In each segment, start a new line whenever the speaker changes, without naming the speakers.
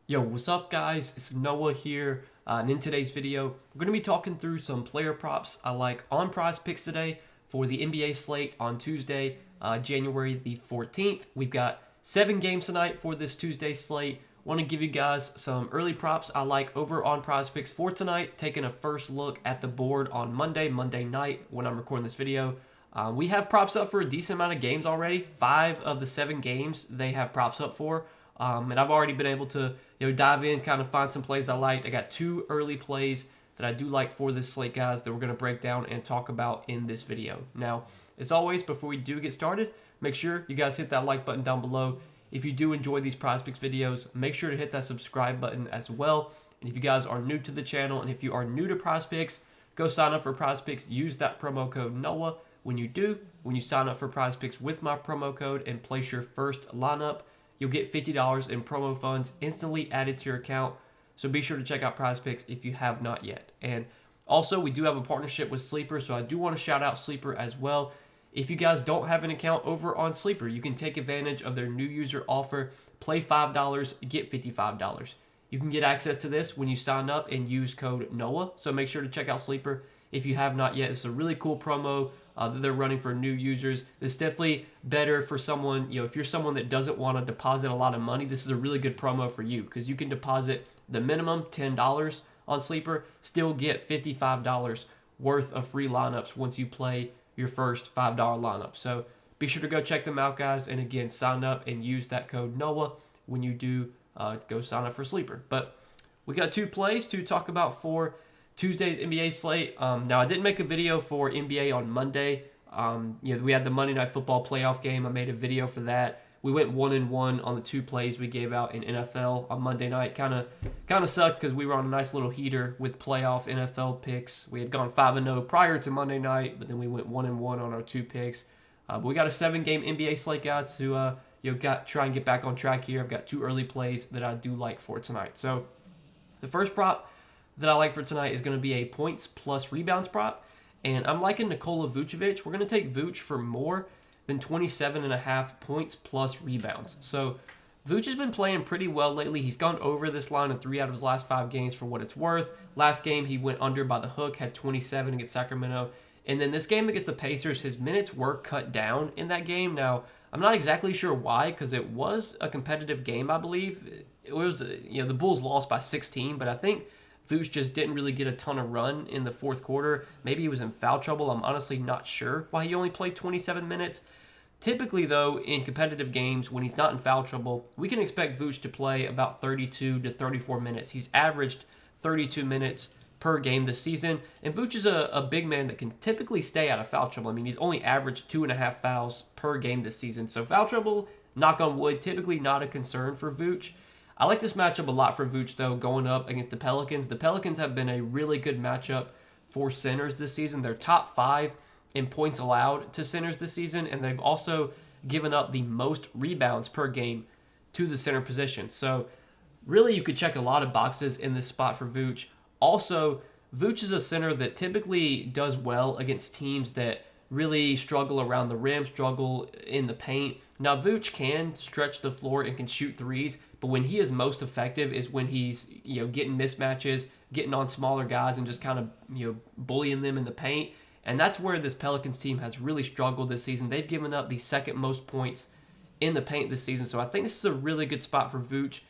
Yo, what's up guys? It's Noah here, and in today's video, we're going to be talking through some player props I like on Prizepicks today for the NBA slate on Tuesday, January the 14th. We've got 7 games tonight for this Tuesday slate. Want to give you guys some early props I like over on Prizepicks for tonight, taking a first look at the board on Monday night when I'm recording this video. We have props up for a decent amount of games already. 5 of the 7 games they have props up for. And I've already been able to dive in, kind of find some plays I liked. I got 2 early plays that I do like for this slate, guys, that we're going to break down and talk about in this video. Now, as always, before we do get started, make sure you guys hit that like button down below. If you do enjoy these Prizepicks videos, make sure to hit that subscribe button as well. And if you guys are new to the channel and if you are new to Prizepicks, go sign up for Prizepicks. Use that promo code NOAH. When you sign up for Prizepicks with my promo code and place your first lineup, you'll get $50 in promo funds instantly added to your account. So be sure to check out Prizepicks if you have not yet. And also, we do have a partnership with Sleeper, so I do want to shout out Sleeper as well. If you guys don't have an account over on Sleeper, you can take advantage of their new user offer. Play $5, get $55. You can get access to this when you sign up and use code NOAH. So make sure to check out Sleeper if you have not yet. It's a really cool promo that they're running for new users. It's definitely better for someone, if you're someone that doesn't want to deposit a lot of money, this is a really good promo for you because you can deposit the minimum $10 on Sleeper, still get $55 worth of free lineups once you play your first $5 lineup. So be sure to go check them out, guys. And again, sign up and use that code NOAH when you do go sign up for Sleeper. But we got 2 plays to talk about for Tuesday's NBA slate. Now, I didn't make a video for NBA on Monday. We had the Monday Night Football playoff game. I made a video for that. We went 1-1 on the 2 plays we gave out in NFL on Monday night. Kind of sucked because we were on a nice little heater with playoff NFL picks. We had gone 5-0 prior to Monday night, but then we went 1-1 on our 2 picks. But we got a 7-game NBA slate, guys, to try and get back on track here. I've got 2 early plays that I do like for tonight. So the first prop that I like for tonight is going to be a points plus rebounds prop. And I'm liking Nikola Vucevic. We're going to take Vuce for more than 27.5 points plus rebounds. So Vuce has been playing pretty well lately. He's gone over this line in 3 out of his last 5 games for what it's worth. Last game, he went under by the hook, had 27 against Sacramento. And then this game against the Pacers, his minutes were cut down in that game. Now, I'm not exactly sure why, because it was a competitive game, I believe. It was, the Bulls lost by 16, but I think Vuce just didn't really get a ton of run in the fourth quarter. Maybe he was in foul trouble. I'm honestly not sure why he only played 27 minutes. Typically, though, in competitive games, when he's not in foul trouble, we can expect Vuce to play about 32 to 34 minutes. He's averaged 32 minutes per game this season. And Vuce is a big man that can typically stay out of foul trouble. I mean, he's only averaged 2.5 fouls per game this season. So foul trouble, knock on wood, typically not a concern for Vuce. I like this matchup a lot for Vuce, though, going up against the Pelicans. The Pelicans have been a really good matchup for centers this season. They're top 5 in points allowed to centers this season, and they've also given up the most rebounds per game to the center position. So really, you could check a lot of boxes in this spot for Vuce. Also, Vuce is a center that typically does well against teams that really struggle around the rim, struggle in the paint. Now, Vuce can stretch the floor and can shoot threes, but when he is most effective is when he's getting mismatches, getting on smaller guys, and just kind of bullying them in the paint. And that's where this Pelicans team has really struggled this season. They've given up the second most points in the paint this season. So I think this is a really good spot for Vuce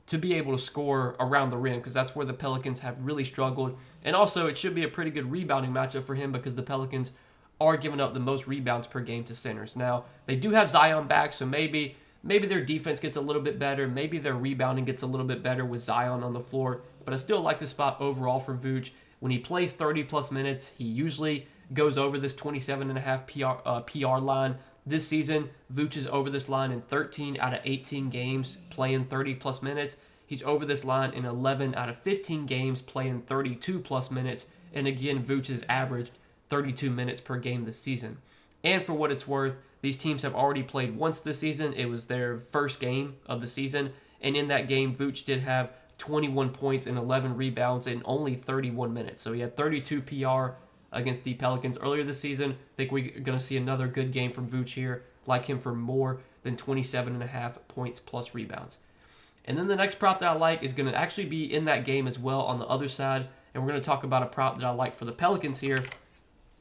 to be able to score around the rim because that's where the Pelicans have really struggled. And also, it should be a pretty good rebounding matchup for him because the Pelicans are giving up the most rebounds per game to centers. Now, they do have Zion back, so maybe their defense gets a little bit better. Maybe their rebounding gets a little bit better with Zion on the floor. But I still like this spot overall for Vuce. When he plays 30-plus minutes, he usually goes over this 27.5 PR line. This season, Vuce is over this line in 13 out of 18 games playing 30-plus minutes. He's over this line in 11 out of 15 games playing 32-plus minutes. And again, Vuce has averaged 32 minutes per game this season. And for what it's worth, these teams have already played once this season. It was their first game of the season. And in that game, Vuce did have 21 points and 11 rebounds in only 31 minutes. So he had 32 PR against the Pelicans earlier this season. I think we're going to see another good game from Vuce here. Like him for more than 27.5 points plus rebounds. And then the next prop that I like is going to actually be in that game as well on the other side. And we're going to talk about a prop that I like for the Pelicans here.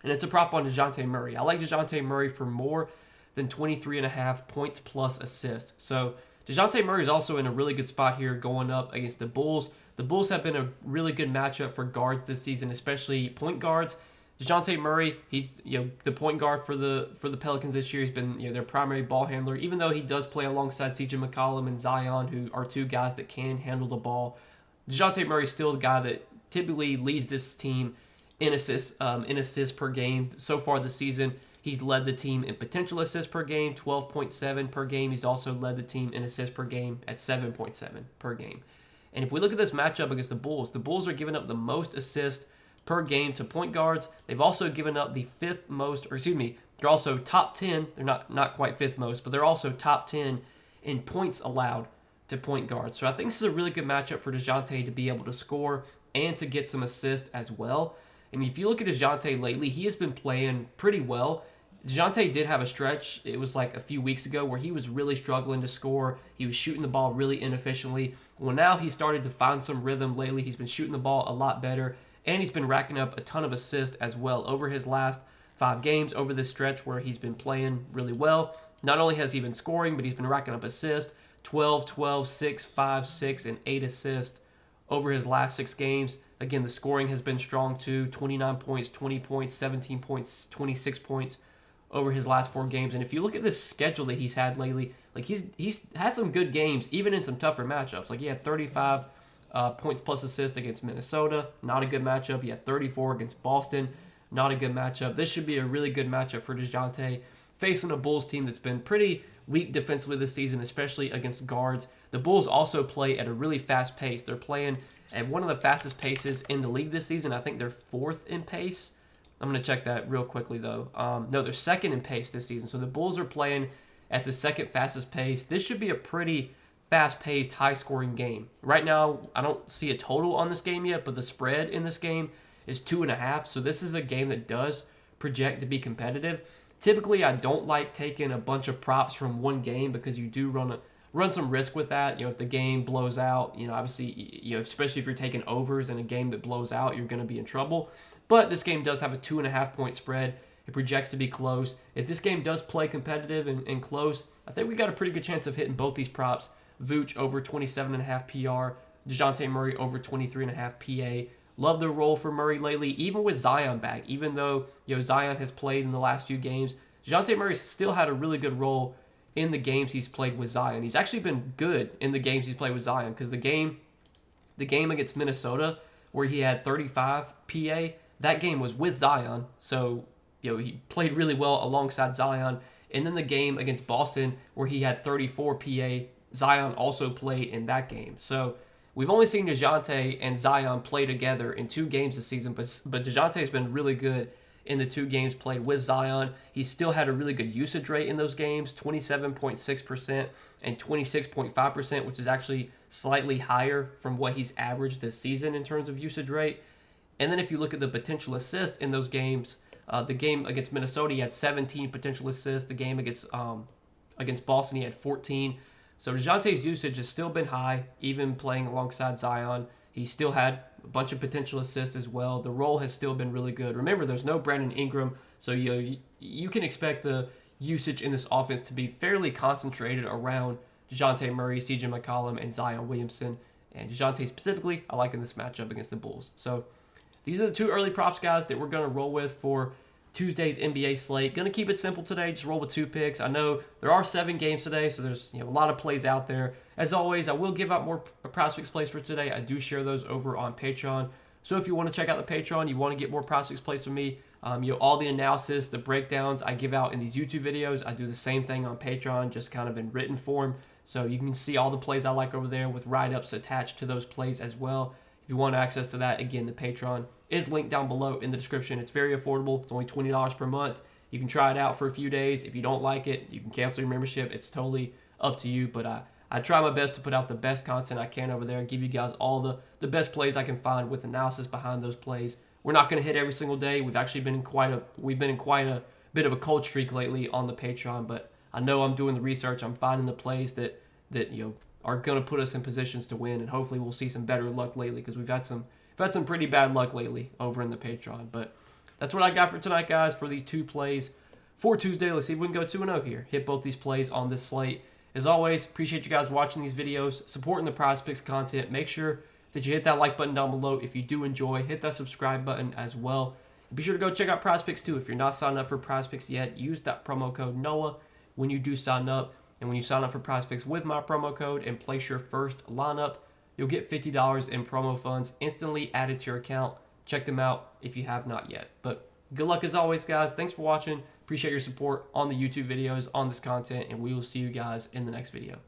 And it's a prop on DeJounte Murray. I like DeJounte Murray for more than 23.5 points plus assists. So DeJounte Murray is also in a really good spot here going up against the Bulls. The Bulls have been a really good matchup for guards this season, especially point guards. DeJounte Murray, he's the point guard for the Pelicans this year. He's been their primary ball handler, even though he does play alongside CJ McCollum and Zion, who are two guys that can handle the ball. DeJounte Murray is still the guy that typically leads this team in assists per game. So far this season, he's led the team in potential assists per game, 12.7 per game. He's also led the team in assists per game at 7.7 per game. And if we look at this matchup against the Bulls are giving up the most assists per game to point guards. They've also given up the fifth most, they're also top 10. They're not quite fifth most, but they're also top 10 in points allowed to point guards. So I think this is a really good matchup for DeJounte to be able to score and to get some assists as well. And if you look at DeJounte lately, he has been playing pretty well. DeJounte did have a stretch, it was like a few weeks ago, where he was really struggling to score. He was shooting the ball really inefficiently. Well, now he started to find some rhythm lately. He's been shooting the ball a lot better, and he's been racking up a ton of assists as well over his last 5 games, over this stretch where he's been playing really well. Not only has he been scoring, but he's been racking up assists, 12, 12, 6, 5, 6, and 8 assists over his last 6 games. Again, the scoring has been strong too, 29 points, 20 points, 17 points, 26 points over his last 4 games. And if you look at this schedule that he's had lately, like he's had some good games, even in some tougher matchups. Like he had 35 points plus assists against Minnesota, not a good matchup. He had 34 against Boston, not a good matchup. This should be a really good matchup for DeJounte, facing a Bulls team that's been pretty weak defensively this season, especially against guards. The Bulls also play at a really fast pace. They're playing at one of the fastest paces in the league this season. I think they're 4th in pace. I'm going to check that real quickly, though. No, they're 2nd in pace this season. So the Bulls are playing at the 2nd fastest pace. This should be a pretty fast-paced, high-scoring game. Right now, I don't see a total on this game yet, but the spread in this game is 2.5. So this is a game that does project to be competitive. Typically, I don't like taking a bunch of props from one game because you do run some risk with that. If the game blows out, obviously, especially if you're taking overs in a game that blows out, you're going to be in trouble. But this game does have a 2.5 point spread. It projects to be close. If this game does play competitive and close, I think we got a pretty good chance of hitting both these props. Vooch over 27.5 PR, DeJounte Murray over 23.5 PA. Love the role for Murray lately, even with Zion back. Even though Zion has played in the last few games, DeJounte Murray still had a really good role in the games he's played with Zion. He's actually been good in the games he's played with Zion, because the game against Minnesota where he had 35 PA, that game was with Zion, so he played really well alongside Zion. And then the game against Boston where he had 34 PA, Zion also played in that game. So we've only seen DeJounte and Zion play together in 2 games this season, but DeJounte's been really good in the 2 games played with Zion. He still had a really good usage rate in those games, 27.6% and 26.5%, which is actually slightly higher from what he's averaged this season in terms of usage rate. And then if you look at the potential assists in those games, the game against Minnesota, he had 17 potential assists. The game against Boston, he had 14. So DeJounte's usage has still been high, even playing alongside Zion. He still had a bunch of potential assists as well. The role has still been really good. Remember, there's no Brandon Ingram, so you can expect the usage in this offense to be fairly concentrated around DeJounte Murray, CJ McCollum, and Zion Williamson. And DeJounte specifically, I like in this matchup against the Bulls. So these are the 2 early props, guys, that we're going to roll with for Tuesday's NBA slate. Going to keep it simple today. Just roll with 2 picks. I know there are 7 games today, so there's a lot of plays out there. As always, I will give out more Prizepicks plays for today. I do share those over on Patreon. So if you want to check out the Patreon, you want to get more Prizepicks plays from me, all the analysis, the breakdowns I give out in these YouTube videos, I do the same thing on Patreon, just kind of in written form. So you can see all the plays I like over there with write-ups attached to those plays as well. If you want access to that, again, the Patreon is linked down below in the description. It's very affordable. It's only $20 per month. You can try it out for a few days. If you don't like it, you can cancel your membership. It's totally up to you, but I try my best to put out the best content I can over there and give you guys all the best plays I can find with analysis behind those plays. We're not going to hit every single day. We've actually been in quite a bit of a cold streak lately on the Patreon, but I know I'm doing the research. I'm finding the plays that are going to put us in positions to win, and hopefully we'll see some better luck lately because we've had some pretty bad luck lately over in the Patreon. But that's what I got for tonight, guys, for these 2 plays for Tuesday. Let's see if we can go 2-0 here. Hit both these plays on this slate. As always, appreciate you guys watching these videos, supporting the Prizepicks content. Make sure that you hit that like button down below if you do enjoy. Hit that subscribe button as well. Be sure to go check out Prizepicks too. If you're not signed up for Prizepicks yet, use that promo code NOAH when you do sign up. And when you sign up for Prizepicks with my promo code and place your first lineup, you'll get $50 in promo funds instantly added to your account. Check them out if you have not yet. But good luck as always, guys. Thanks for watching. Appreciate your support on the YouTube videos, on this content, and we will see you guys in the next video.